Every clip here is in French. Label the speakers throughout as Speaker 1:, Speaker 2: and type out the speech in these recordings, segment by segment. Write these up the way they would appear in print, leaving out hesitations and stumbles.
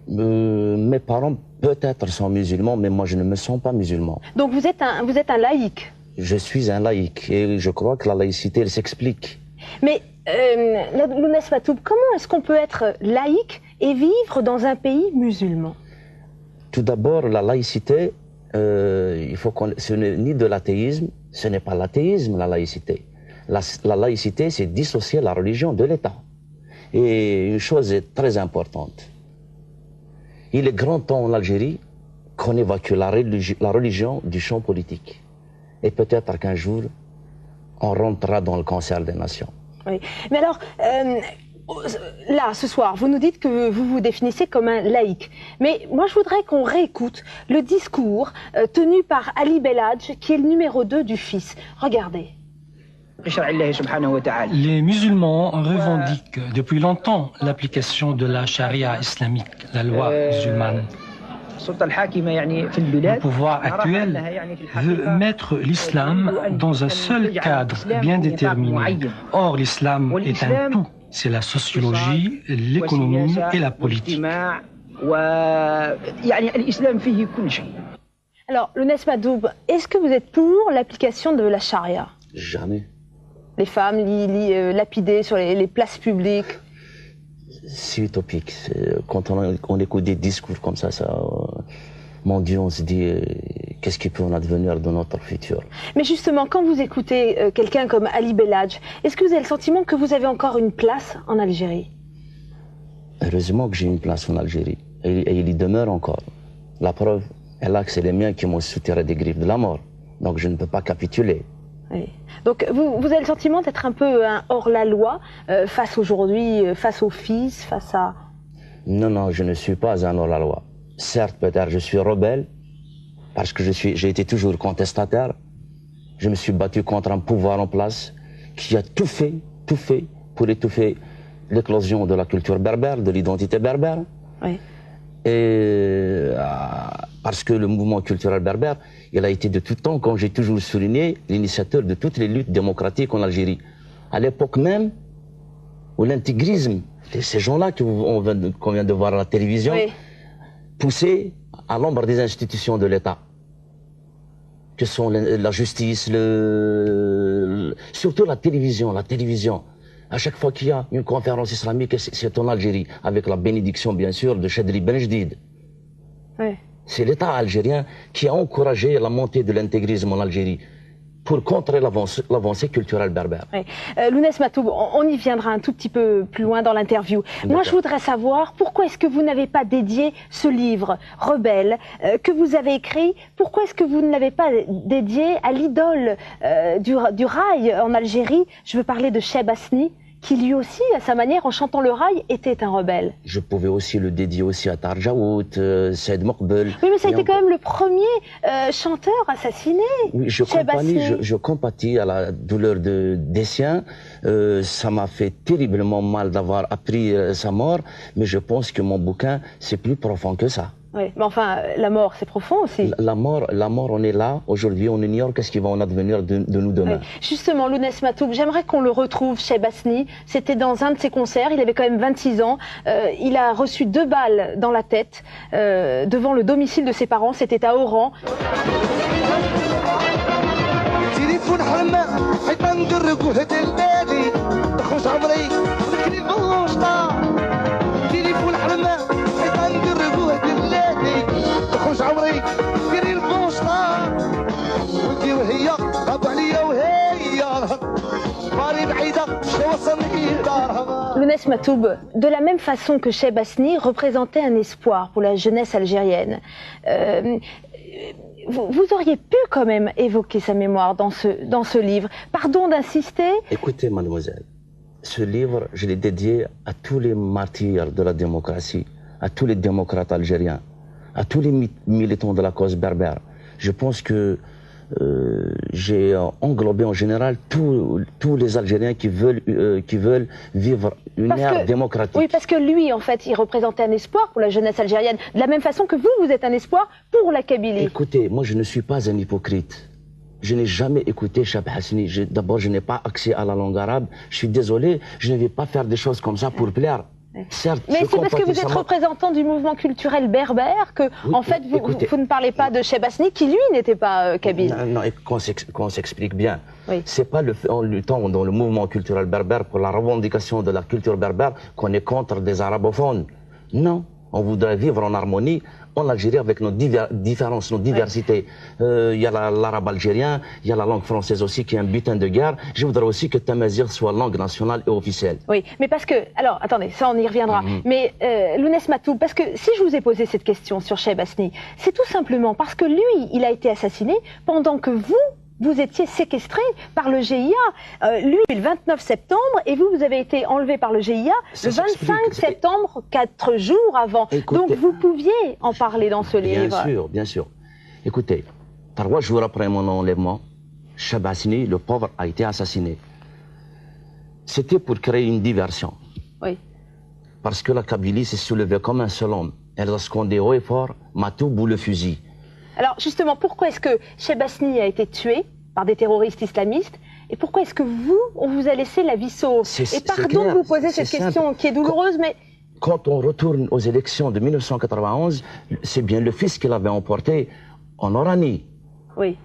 Speaker 1: Mes parents peut-être sont musulmans, mais moi je ne me sens pas musulman.
Speaker 2: Donc vous êtes un laïc.
Speaker 1: Je suis un laïc et je crois que la laïcité, elle s'explique.
Speaker 2: Mais Lounès Matoub, comment est-ce qu'on peut être laïc et vivre dans un pays musulman?
Speaker 1: Tout d'abord, la laïcité, ce n'est ni de l'athéisme, ce n'est pas l'athéisme, la laïcité. La laïcité, c'est dissocier la religion de l'État. Et une chose est très importante. Il est grand temps en Algérie qu'on évacue la religion du champ politique. Et peut-être qu'un jour, on rentrera dans le concert des nations.
Speaker 2: Oui. Mais alors, là, ce soir, vous nous dites que vous vous définissez comme un laïc. Mais moi, je voudrais qu'on réécoute le discours tenu par Ali Belhadj, qui est le numéro 2 du FIS. Regardez.
Speaker 3: Les musulmans revendiquent depuis longtemps l'application de la charia islamique, la loi musulmane. Le pouvoir actuel veut mettre l'islam dans un seul cadre bien déterminé. Or, l'islam est un tout. C'est la sociologie, l'économie et la politique.
Speaker 2: Alors, Lounès Matoub, est-ce que vous êtes pour l'application de la charia?
Speaker 1: Jamais.
Speaker 2: Les femmes lapidées sur les places publiques?
Speaker 1: C'est utopique. Quand on écoute des discours comme ça, mon Dieu, on se dit qu'est-ce qui peut en advenir de notre futur.
Speaker 2: Mais justement, quand vous écoutez quelqu'un comme Ali Belhadj, est-ce que vous avez le sentiment que vous avez encore une place en Algérie?
Speaker 1: Heureusement que j'ai une place en Algérie. Et il y demeure encore. La preuve est là que c'est les miens qui m'ont soutiré des griffes de la mort. Donc je ne peux pas capituler.
Speaker 2: Oui. Donc vous avez le sentiment d'être un peu hors-la-loi face aujourd'hui, face aux fils, face à...
Speaker 1: Non, non, je ne suis pas un hors-la-loi. Certes, peut-être je suis rebelle, parce que j'ai été toujours contestataire. Je me suis battu contre un pouvoir en place qui a tout fait pour étouffer l'éclosion de la culture berbère, de l'identité berbère.
Speaker 2: Oui.
Speaker 1: Et parce que le mouvement culturel berbère, il a été de tout temps, comme j'ai toujours souligné, l'initiateur de toutes les luttes démocratiques en Algérie. À l'époque même où l'intégrisme, ces gens-là qu'on vient de voir à la télévision,
Speaker 2: oui,
Speaker 1: poussaient à l'ombre des institutions de l'État, que sont la justice, surtout la télévision. À chaque fois qu'il y a une conférence islamique, c'est en Algérie, avec la bénédiction, bien sûr, de Chedri Ben Jdid.
Speaker 2: oui.
Speaker 1: C'est l'État algérien qui a encouragé la montée de l'intégrisme en Algérie pour contrer l'avancée culturelle berbère.
Speaker 2: Oui. Lounès Matoub, on y viendra un tout petit peu plus loin dans l'interview. Moi, je voudrais savoir pourquoi est-ce que vous n'avez pas dédié ce livre, Rebelle, que vous avez écrit, pourquoi est-ce que vous ne l'avez pas dédié à l'idole du rail en Algérie? Je veux parler de Cheb Asni, qui lui aussi, à sa manière, en chantant le rail, était un rebelle.
Speaker 1: Je pouvais aussi le dédier aussi à Tarjaout, Saïd Moqbel.
Speaker 2: Oui, mais ça a été quand même le premier chanteur assassiné.
Speaker 1: Oui, je compatis à la douleur des siens. Ça m'a fait terriblement mal d'avoir appris sa mort, mais je pense que mon bouquin, c'est plus profond que ça.
Speaker 2: Oui, mais enfin, la mort, c'est profond aussi.
Speaker 1: La mort, on est là, aujourd'hui, on ignore qu'est-ce qui va en advenir de nous demain.
Speaker 2: Oui. Justement, Lounès Matoub, j'aimerais qu'on le retrouve chez Basni. C'était dans un de ses concerts, il avait quand même 26 ans. Il a reçu 2 balles dans la tête devant le domicile de ses parents, c'était à Oran. Lounès Matoub, de la même façon que Cheb Asni représentait un espoir pour la jeunesse algérienne, vous auriez pu quand même évoquer sa mémoire dans ce livre. Pardon d'insister.
Speaker 1: Écoutez, mademoiselle, ce livre, je l'ai dédié à tous les martyrs de la démocratie, à tous les démocrates algériens, à tous les militants de la cause berbère. Je pense que j'ai englobé en général tous les Algériens qui veulent vivre une ère démocratique.
Speaker 2: Oui, parce que lui, en fait, il représentait un espoir pour la jeunesse algérienne, de la même façon que vous êtes un espoir pour la Kabylie.
Speaker 1: Écoutez, moi je ne suis pas un hypocrite. Je n'ai jamais écouté Cheb Asni. D'abord, je n'ai pas accès à la langue arabe. Je suis désolé, je ne vais pas faire des choses comme ça pour plaire. Certes,
Speaker 2: mais c'est parce que vous êtes représentant du mouvement culturel berbère que,
Speaker 1: oui,
Speaker 2: en fait, vous ne parlez pas de Chebasni, qui lui n'était pas kabyle.
Speaker 1: Non, qu'on s'explique bien.
Speaker 2: Oui.
Speaker 1: C'est pas en luttant dans le mouvement culturel berbère pour la revendication de la culture berbère qu'on est contre des arabophones. Non, on voudrait vivre en harmonie en Algérie avec nos différences, nos diversités. Il y a l'arabe algérien, il y a la langue française aussi qui est un butin de guerre. Je voudrais aussi que Tamazight soit langue nationale et officielle.
Speaker 2: Oui, mais parce que... Alors, attendez, ça on y reviendra. Mais Lounès Matoub, parce que si je vous ai posé cette question sur Chebasni, c'est tout simplement parce que lui, il a été assassiné pendant que vous étiez séquestré par le GIA. Lui, le 29 septembre, et vous avez été enlevé par le GIA le 25 septembre, 4 jours avant.
Speaker 1: Écoutez,
Speaker 2: donc vous pouviez en parler dans ce livre.
Speaker 1: Bien sûr, bien sûr. Écoutez, 3 jours après mon enlèvement, Chebasni, le pauvre, a été assassiné. C'était pour créer une diversion.
Speaker 2: Oui.
Speaker 1: Parce que la Kabylie s'est soulevée comme un seul homme. Elle a scandé haut et fort, Matoub ou le fusil.
Speaker 2: Alors justement, pourquoi est-ce que Chebasni a été tué par des terroristes islamistes et pourquoi est-ce que on vous a laissé la vie sauve? Et pardon de vous poser cette question qui est douloureuse, mais...
Speaker 1: Quand on retourne aux élections de 1991, c'est bien le fils qui l'avait emporté en Oranie.
Speaker 2: Oui.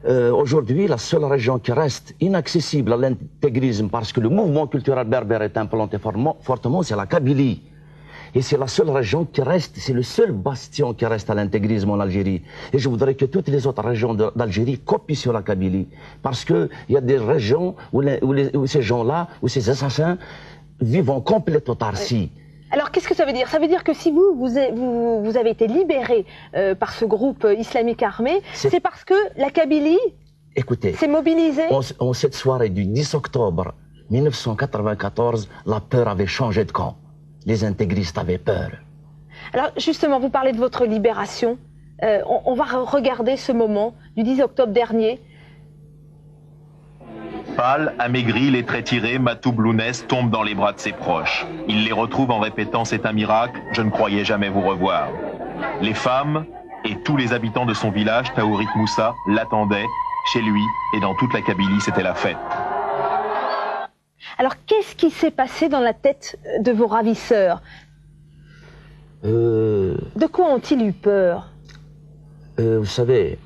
Speaker 1: Aujourd'hui, la seule région qui reste inaccessible à l'intégrisme parce que le mouvement culturel berbère est implanté fortement, c'est la Kabylie. Et c'est la seule région qui reste, c'est le seul bastion qui reste à l'intégrisme en Algérie. Et je voudrais que toutes les autres régions d'Algérie copient sur la Kabylie. Parce qu'il y a des régions où ces gens-là, où ces assassins vivent en complète autarcie.
Speaker 2: Oui. Alors qu'est-ce que ça veut dire? Ça veut dire que si vous avez été libéré par ce groupe islamique armé, c'est parce que la Kabylie s'est mobilisée?
Speaker 1: En cette soirée du 10 octobre 1994, la peur avait changé de camp. Les intégristes avaient peur.
Speaker 2: Alors justement, vous parlez de votre libération. On va regarder ce moment du 10 octobre dernier.
Speaker 4: Pâle, amaigri, les traits tirés, Matoub Lounès tombe dans les bras de ses proches. Il les retrouve en répétant « C'est un miracle, je ne croyais jamais vous revoir ». Les femmes et tous les habitants de son village, Taourit Moussa, l'attendaient. Chez lui et dans toute la Kabylie, c'était la fête.
Speaker 2: Alors, qu'est-ce qui s'est passé dans la tête de vos ravisseurs? De quoi ont-ils eu peur?
Speaker 1: Vous savez,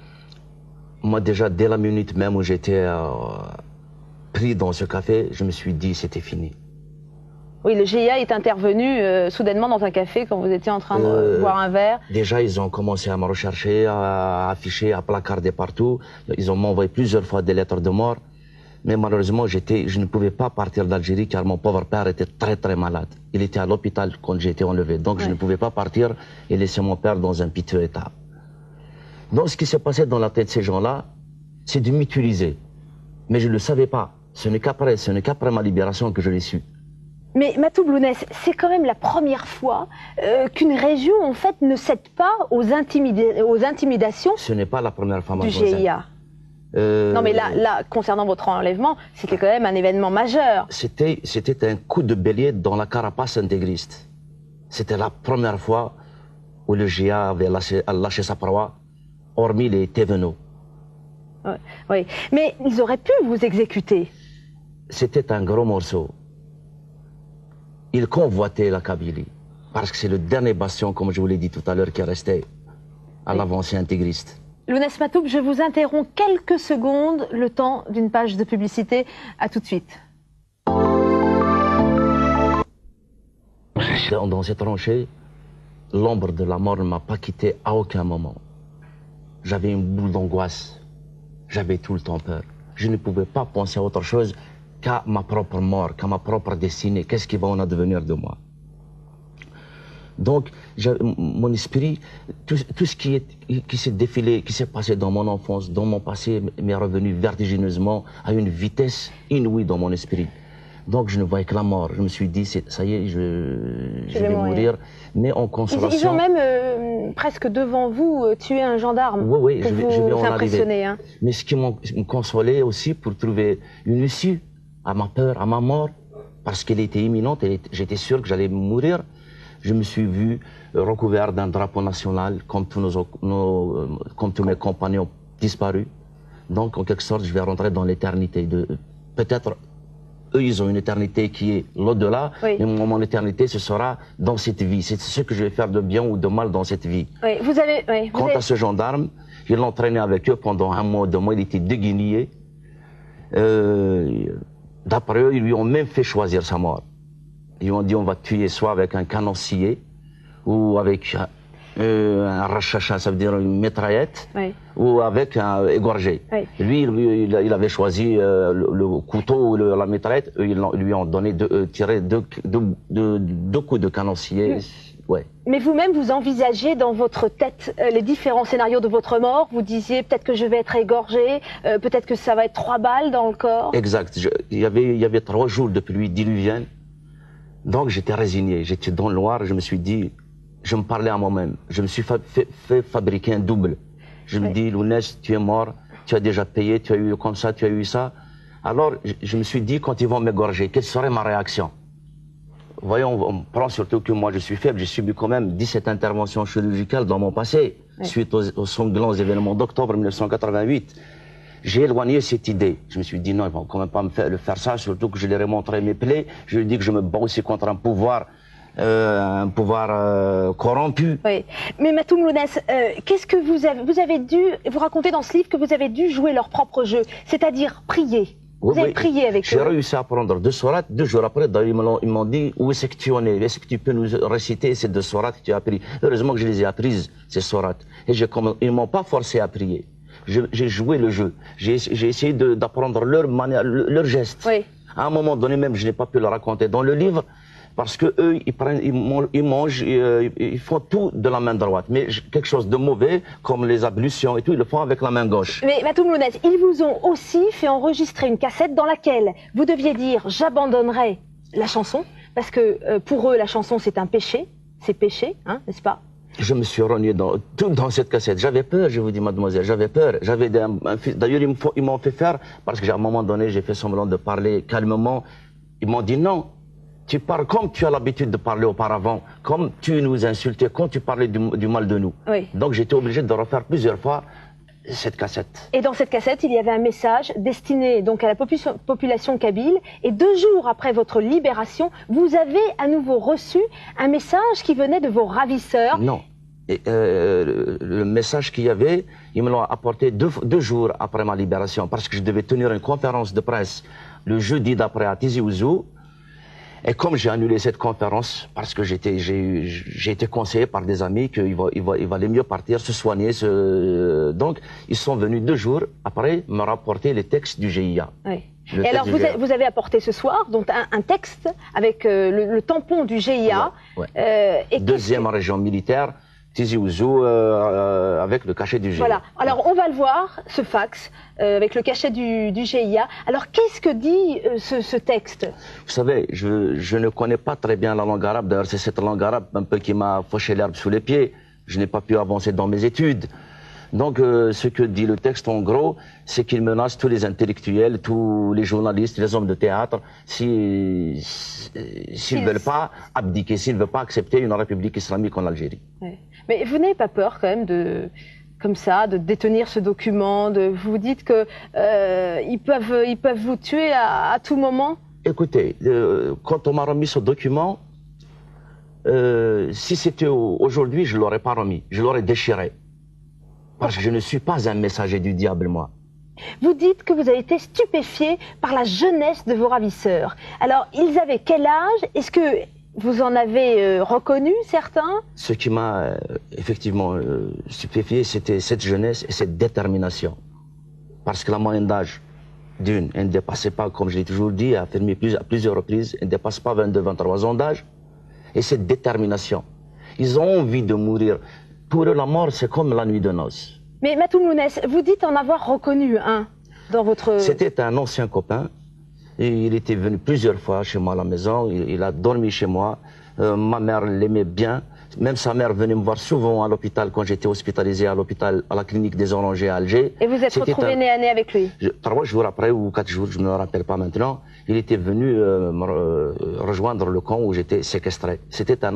Speaker 1: moi déjà, dès la minute même où j'étais pris dans ce café, je me suis dit c'était fini.
Speaker 2: Oui, le GIA est intervenu soudainement dans un café quand vous étiez en train de boire un verre.
Speaker 1: Déjà, ils ont commencé à me rechercher, à afficher, à placarder partout. Ils ont m'envoyé plusieurs fois des lettres de mort. Mais malheureusement, je ne pouvais pas partir d'Algérie car mon pauvre père était très très malade. Il était à l'hôpital quand j'ai été enlevé. Donc je ne pouvais pas partir et laisser mon père dans un piteux état. Donc ce qui s'est passé dans la tête de ces gens-là, c'est de m'utiliser. Mais je ne le savais pas. Ce n'est qu'après ma libération que je l'ai su.
Speaker 2: Mais Matoub Lounès, c'est quand même la première fois qu'une région en fait ne cède pas aux intimidations.
Speaker 1: Ce n'est pas la première fois,
Speaker 2: du GIA. Non mais là, concernant votre enlèvement, c'était quand même un événement majeur.
Speaker 1: C'était un coup de bélier dans la carapace intégriste. C'était la première fois où le GIA avait lâché sa proie, hormis les Thévenots.
Speaker 2: Oui, mais ils auraient pu vous exécuter.
Speaker 1: C'était un gros morceau. Ils convoitaient la Kabylie, parce que c'est le dernier bastion, comme je vous l'ai dit tout à l'heure, qui restait à l'avancée intégriste.
Speaker 2: Lounès Matoub, je vous interromps quelques secondes, le temps d'une page de publicité. À tout de suite.
Speaker 1: Dans cette tranchée, l'ombre de la mort ne m'a pas quitté à aucun moment. J'avais une boule d'angoisse. J'avais tout le temps peur. Je ne pouvais pas penser à autre chose qu'à ma propre mort, qu'à ma propre destinée. Qu'est-ce qui va en advenir de moi? Donc, mon esprit, tout ce qui s'est défilé, qui s'est passé dans mon enfance, dans mon passé, m'est revenu vertigineusement à une vitesse inouïe dans mon esprit. Donc, je ne voyais que la mort. Je me suis dit, ça y est, je vais mourir. Mais en consolation...
Speaker 2: Ils ont même, presque devant vous, tué un gendarme.
Speaker 1: Oui,
Speaker 2: je vais en arriver. Hein.
Speaker 1: Mais ce qui me consolait aussi pour trouver une issue à ma peur, à ma mort, parce qu'elle était imminente et j'étais sûr que j'allais mourir. Je me suis vu recouvert d'un drapeau national, comme tous mes compagnons disparus. Donc, en quelque sorte, je vais rentrer dans l'éternité. Peut-être eux, ils ont une éternité qui est l'au-delà,
Speaker 2: Oui.
Speaker 1: et mon éternité, ce sera dans cette vie. C'est ce que je vais faire de bien ou de mal dans cette vie.
Speaker 2: Oui,
Speaker 1: Quant à ce gendarme, ils l'ont traîné avec eux pendant 1 mois, 2 mois, il était déguenillé. D'après eux, ils lui ont même fait choisir sa mort. Ils ont dit on va te tuer soit avec un canon scié, ou avec un rachacha, ça veut dire une mitraillette,
Speaker 2: oui.
Speaker 1: ou avec un égorgé.
Speaker 2: Oui.
Speaker 1: Lui, il avait choisi le couteau ou la mitraillette. Eux, ils lui ont donné tiré deux coups de canon scié. Ouais.
Speaker 2: Mais vous-même, vous envisagez dans votre tête les différents scénarios de votre mort. Vous disiez peut-être que je vais être égorgé, peut-être que ça va être 3 balles dans le corps.
Speaker 1: Exact. Il y avait 3 jours de pluie diluvienne. Donc j'étais résigné. J'étais dans le noir. Je me suis dit, je me parlais à moi-même. Je me suis fait fabriquer un double. Je me dis, Lounès, tu es mort. Tu as déjà payé. Tu as eu comme ça, tu as eu ça. Alors je me suis dit, quand ils vont m'égorger, quelle serait ma réaction? Voyons, on prend surtout que moi je suis faible, j'ai subi quand même 17 interventions chirurgicales dans mon passé, suite aux sanglants événements d'octobre 1988. J'ai éloigné cette idée. Je me suis dit non, ils vont quand même pas me faire ça, surtout que je leur ai montré mes plaies. Je lui ai dit que je me bats aussi contre un pouvoir corrompu.
Speaker 2: Oui. Mais Matoum Lounès, qu'est-ce que vous avez dû, vous racontez dans ce livre que vous avez dû jouer leur propre jeu, c'est-à-dire prier. Vous avez prié avec eux.
Speaker 1: J'ai réussi à prendre 2 sourates. 2 jours après, ils m'ont dit où est-ce que tu en es? Est-ce que tu peux nous réciter ces 2 sourates que tu as appris? Heureusement que je les ai apprises, ces sourates. Et ils ne m'ont pas forcé à prier. J'ai joué le jeu. J'ai essayé d'apprendre leur manière, leurs gestes.
Speaker 2: Oui.
Speaker 1: À un moment donné, même, je n'ai pas pu le raconter dans le livre. Parce que eux, ils mangent, ils font tout de la main droite. Mais quelque chose de mauvais, comme les ablutions et tout, ils le font avec la main gauche.
Speaker 2: Mais Matoum Lounès, ils vous ont aussi fait enregistrer une cassette dans laquelle vous deviez dire « j'abandonnerai la chanson », parce que pour eux, la chanson, c'est un péché. C'est péché, hein, n'est-ce pas?
Speaker 1: Je me suis rogné dans cette cassette. J'avais peur, je vous dis, mademoiselle, j'avais peur. D'ailleurs, ils m'ont fait faire, parce qu'à un moment donné, j'ai fait semblant de parler calmement. Ils m'ont dit non. Tu parles comme tu as l'habitude de parler auparavant, comme tu nous insultais, quand tu parlais du mal de nous.
Speaker 2: Oui.
Speaker 1: Donc j'étais obligé de refaire plusieurs fois cette cassette.
Speaker 2: Et dans cette cassette, il y avait un message destiné donc à la population kabyle. Et 2 jours après votre libération, vous avez à nouveau reçu un message qui venait de vos ravisseurs.
Speaker 1: Non. Le message qu'il y avait, ils me l'ont apporté 2 jours après ma libération, parce que je devais tenir une conférence de presse le jeudi d'après à Tizi Ouzou. Et comme j'ai annulé cette conférence, parce que j'ai été conseillé par des amis qu'il valait mieux partir, se soigner, donc ils sont venus 2 jours après me rapporter les textes du GIA.
Speaker 2: Oui. Et alors vous avez apporté ce soir donc un texte avec le tampon du GIA.
Speaker 1: Ouais, ouais. Et 2e région militaire, Tizi Ouzou, avec le cachet du GIA.
Speaker 2: Voilà. Alors on va le voir, ce fax, avec le cachet du GIA. Alors qu'est-ce que dit ce texte?
Speaker 1: Vous savez, je ne connais pas très bien la langue arabe. D'ailleurs, c'est cette langue arabe un peu qui m'a fauché l'herbe sous les pieds. Je n'ai pas pu avancer dans mes études. Donc, ce que dit le texte, en gros, c'est qu'il menace tous les intellectuels, tous les journalistes, les hommes de théâtre, s'ils ne veulent pas abdiquer, s'ils ne veulent pas accepter une république islamique en Algérie.
Speaker 2: Ouais. Mais vous n'avez pas peur quand même comme ça, de détenir ce document, vous dites que ils peuvent vous tuer à tout moment?
Speaker 1: Écoutez, quand on m'a remis ce document, si c'était aujourd'hui, je ne l'aurais pas remis, je l'aurais déchiré. Parce que je ne suis pas un messager du diable, moi.
Speaker 2: Vous dites que vous avez été stupéfié par la jeunesse de vos ravisseurs. Alors, ils avaient quel âge? Est-ce que vous en avez reconnu certains?
Speaker 1: Ce qui m'a effectivement stupéfié, c'était cette jeunesse et cette détermination. Parce que la moyenne d'âge elle ne dépassait pas, comme je l'ai toujours dit, affirmé à plusieurs reprises, elle ne dépasse pas 22-23 ans d'âge. Et cette détermination. Ils ont envie de mourir. Pour eux, la mort, c'est comme la nuit de noces.
Speaker 2: Mais Matoum Lounès, vous dites en avoir reconnu un dans votre...
Speaker 1: C'était un ancien copain. Et il était venu plusieurs fois chez moi à la maison. Il a dormi chez moi. Ma mère l'aimait bien. Même sa mère venait me voir souvent à l'hôpital quand j'étais hospitalisé à l'hôpital, à la clinique des Orangers à Alger.
Speaker 2: Et vous êtes retrouvé nez à nez avec lui?
Speaker 1: 3 jours après ou 4 jours, je ne me rappelle pas maintenant. Il était venu rejoindre le camp où j'étais séquestré. C'était un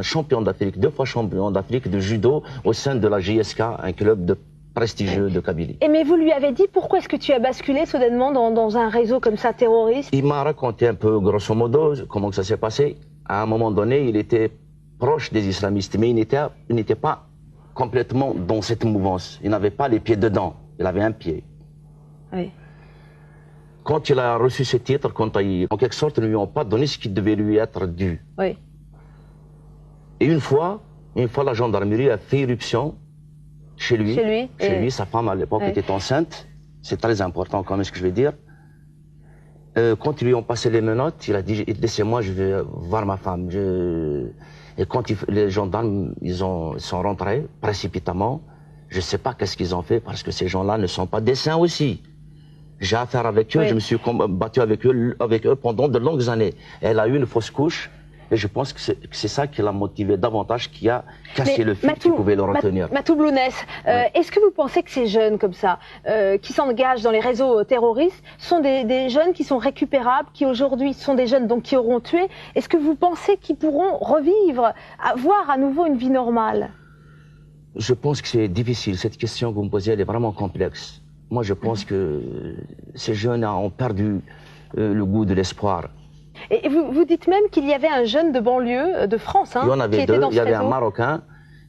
Speaker 1: champion d'Afrique, 2 fois champion d'Afrique de judo au sein de la JSK, un club de prestigieux de Kabylie.
Speaker 2: Et mais vous lui avez dit pourquoi est-ce que tu as basculé soudainement dans un réseau comme ça terroriste?
Speaker 1: Il m'a raconté un peu grosso modo comment ça s'est passé. À un moment donné, il était proche des islamistes, mais il n'était pas complètement dans cette mouvance. Il n'avait pas les pieds dedans, il avait un pied.
Speaker 2: Oui.
Speaker 1: Quand il a reçu ce titre, en quelque sorte, ils ne lui ont pas donné ce qui devait lui être dû.
Speaker 2: Oui.
Speaker 1: Et une fois, la gendarmerie a fait irruption chez lui. Chez lui, sa femme à l'époque était enceinte. C'est très important quand même ce que je vais dire. Quand ils lui ont passé les menottes, il a dit « Laissez-moi, je vais voir ma femme ». Et quand les gendarmes ils sont rentrés précipitamment, je ne sais pas qu'est-ce qu'ils ont fait parce que ces gens-là ne sont pas des saints aussi. J'ai affaire avec eux, je me suis battu avec eux pendant de longues années. Elle a eu une fausse couche et je pense que c'est ça qui l'a motivé davantage, qui a cassé le fil qui pouvait le retenir.
Speaker 2: Matoub Lounès, est-ce que vous pensez que ces jeunes comme ça, qui s'engagent dans les réseaux terroristes, sont des jeunes qui sont récupérables, qui aujourd'hui sont des jeunes donc, qui auront tué? Est-ce que vous pensez qu'ils pourront revivre, avoir à nouveau une vie normale?
Speaker 1: Je pense que c'est difficile. Cette question que vous me posez, elle est vraiment complexe. Moi, je pense que ces jeunes ont perdu le goût de l'espoir.
Speaker 2: Et vous dites même qu'il y avait un jeune de banlieue de France
Speaker 1: il y en avait
Speaker 2: qui était dans ce
Speaker 1: Il y avait
Speaker 2: réseau.
Speaker 1: un Marocain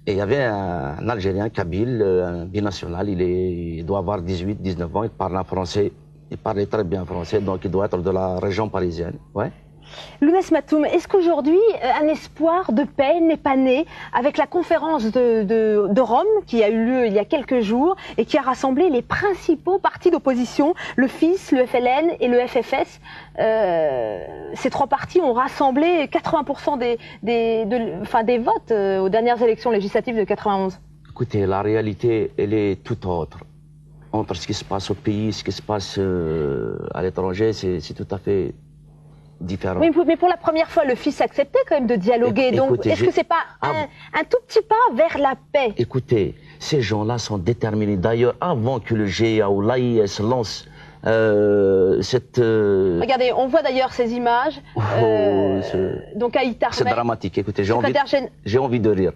Speaker 1: et il y avait un Algérien, Kabyle, un binational. Il doit avoir 18, 19 ans, il parle en français. Il parlait très bien français, donc il doit être de la région parisienne. Ouais.
Speaker 2: Lounès Matoum, est-ce qu'aujourd'hui un espoir de paix n'est pas né avec la conférence de Rome qui a eu lieu il y a quelques jours et qui a rassemblé les principaux partis d'opposition, le FIS, le FLN et le FFS? Ces trois partis ont rassemblé 80% des votes aux dernières élections législatives de 91.
Speaker 1: Écoutez, la réalité, elle est tout autre. Entre ce qui se passe au pays et ce qui se passe à l'étranger, c'est tout à fait différent.
Speaker 2: Oui, mais pour la première fois, le FIS acceptait quand même de dialoguer. Donc, est-ce que c'est pas un tout petit pas vers la paix?
Speaker 1: Écoutez, ces gens-là sont déterminés. D'ailleurs, avant que le GIA ou l'AIS lance cette...
Speaker 2: Regardez, on voit d'ailleurs ces images. Donc à Itarmet.
Speaker 1: C'est dramatique. Écoutez, j'ai envie de rire.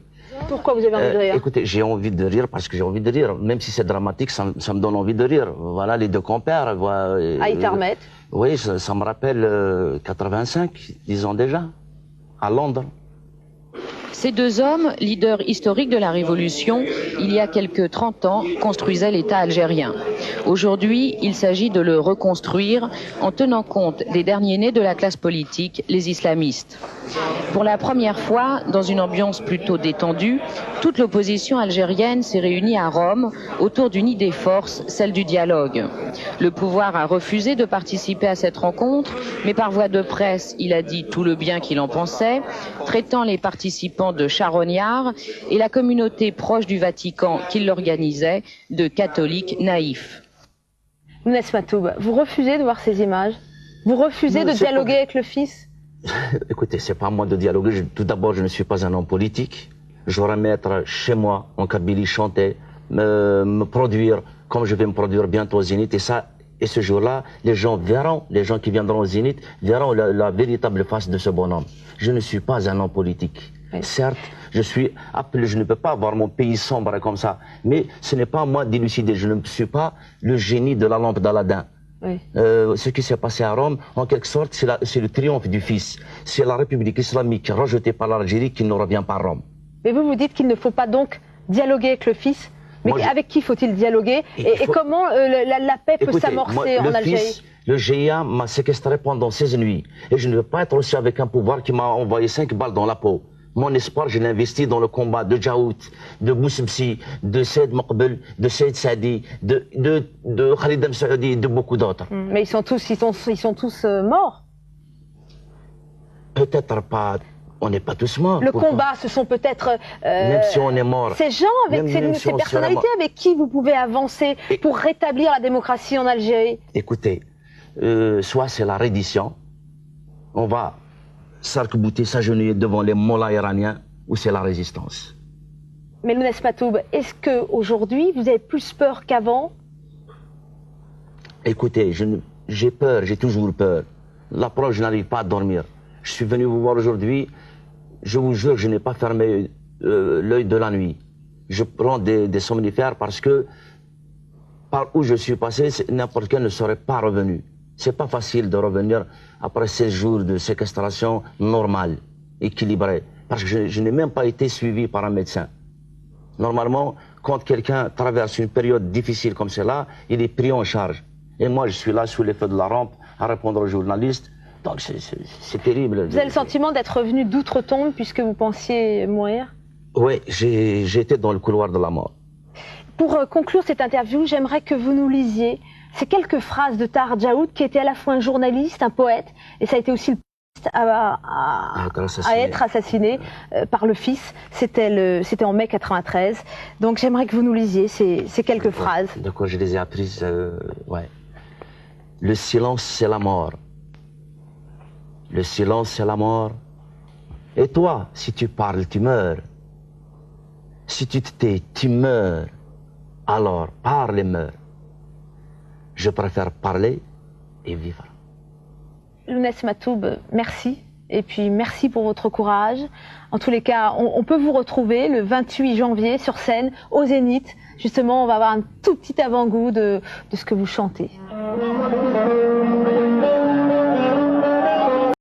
Speaker 2: Pourquoi vous avez envie de rire?
Speaker 1: Écoutez, j'ai envie de rire parce que j'ai envie de rire. Même si c'est dramatique, ça me donne envie de rire. Voilà les deux compères.
Speaker 2: À Itarmet.
Speaker 1: Oui, ça me rappelle 85, disons déjà, à Londres.
Speaker 5: Ces deux hommes, leaders historiques de la Révolution, il y a quelques 30 ans, construisaient l'État algérien. Aujourd'hui, il s'agit de le reconstruire en tenant compte des derniers nés de la classe politique, les islamistes. Pour la première fois, dans une ambiance plutôt détendue, toute l'opposition algérienne s'est réunie à Rome autour d'une idée force, celle du dialogue. Le pouvoir a refusé de participer à cette rencontre, mais par voie de presse, il a dit tout le bien qu'il en pensait, traitant les participants de charognards et la communauté proche du Vatican qui l'organisait de catholiques naïfs.
Speaker 2: Lounès Matoum, vous refusez de voir ces images? Vous refusez de dialoguer avec le FIS?
Speaker 1: Écoutez, c'est pas à moi de dialoguer. Tout d'abord, je ne suis pas un homme politique. J'aurais aimé être chez moi, en Kabylie, chanter, me produire comme je vais me produire bientôt au Zénith. Et ce jour-là, les gens qui viendront au Zénith, verront la véritable face de ce bonhomme. Je ne suis pas un homme politique. Oui. Certes, je suis appelé, je ne peux pas avoir mon pays sombre comme ça. Mais ce n'est pas à moi d'élucider. Je ne suis pas le génie de la lampe d'Aladin. Oui. Ce qui s'est passé à Rome, en quelque sorte, c'est le triomphe du Fils. C'est la République islamique rejetée par l'Algérie qui ne revient pas à Rome.
Speaker 2: Mais vous dites qu'il ne faut pas donc dialoguer avec le Fils? Mais avec qui faut-il dialoguer? Et comment la paix peut s'amorcer en Algérie?
Speaker 1: Le GIA m'a séquestré pendant 16 nuits. Et je ne veux pas être aussi avec un pouvoir qui m'a envoyé 5 balles dans la peau. Mon espoir, je l'ai investi dans le combat de Djaout, de Boussebsi, de Saïd Maqbel, de Saïd Saadi, de Khalid Msaoudi et de beaucoup d'autres.
Speaker 2: Mais ils sont tous morts?
Speaker 1: Peut-être pas. On n'est pas tous morts.
Speaker 2: Le combat, ce sont peut-être
Speaker 1: même si on est mort,
Speaker 2: ces gens, avec ces personnalités avec qui vous pouvez avancer pour rétablir la démocratie en Algérie.
Speaker 1: Écoutez, soit c'est la reddition, on va s'arc-bouter, s'agenouiller devant les mollahs iraniens, ou c'est la résistance.
Speaker 2: Mais Lounès Matoum, est-ce qu'aujourd'hui, vous avez plus peur qu'avant?
Speaker 1: Écoutez, j'ai peur, j'ai toujours peur. La preuve, je n'arrive pas à dormir. Je suis venu vous voir aujourd'hui, je vous jure, je n'ai pas fermé l'œil de la nuit. Je prends des somnifères parce que par où je suis passé, n'importe quel ne serait pas revenu. C'est pas facile de revenir après 16 jours de séquestration normale, équilibrée, parce que je n'ai même pas été suivi par un médecin. Normalement, quand quelqu'un traverse une période difficile comme celle-là, il est pris en charge. Et moi, je suis là sous les feux de la rampe à répondre aux journalistes. Donc c'est terrible.
Speaker 2: Vous avez le sentiment d'être revenu d'outre-tombe puisque vous pensiez mourir?
Speaker 1: Oui, j'étais dans le couloir de la mort.
Speaker 2: Pour conclure cette interview, j'aimerais que vous nous lisiez ces quelques phrases de Tahar Djaoud, qui était à la fois un journaliste, un poète, et ça a été aussi le à être assassiné par le fils. C'était en mai 93. Donc j'aimerais que vous nous lisiez ces quelques phrases.
Speaker 1: D'accord, je les ai apprises. Ouais. Le silence, c'est la mort. Le silence, c'est la mort. Et toi, si tu parles, tu meurs. Si tu te tais, tu meurs. Alors, parle et meurs. Je préfère parler et vivre.
Speaker 2: Lounès Matoub, merci. Et puis merci pour votre courage. En tous les cas, on peut vous retrouver le 28 janvier sur scène au Zénith. Justement, on va avoir un tout petit avant-goût de ce que vous chantez.